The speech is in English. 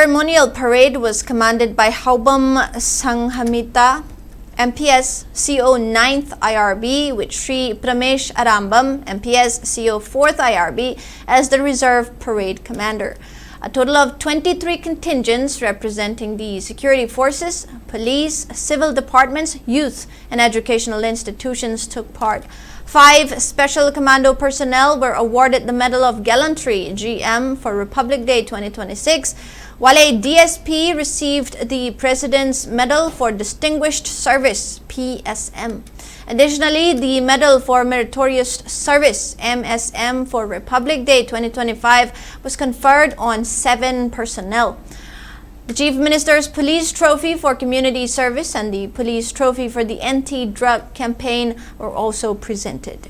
ceremonial parade was commanded by Haubam Sanghamita, MPS CO 9th IRB, with Sri Pramesh Arambam, MPS CO 4th IRB, as the reserve parade commander. A total of 23 contingents representing the security forces, police, civil departments, youth, and educational institutions took part. 5 Special Commando personnel were awarded the Medal of Gallantry (GM) for Republic Day 2026, while a DSP received the President's Medal for Distinguished Service (PSM). Additionally, the Medal for Meritorious Service (MSM) for Republic Day 2025 was conferred on 7 personnel. The Chief Minister's Police Trophy for Community Service and the Police Trophy for the Anti-Drug Campaign were also presented.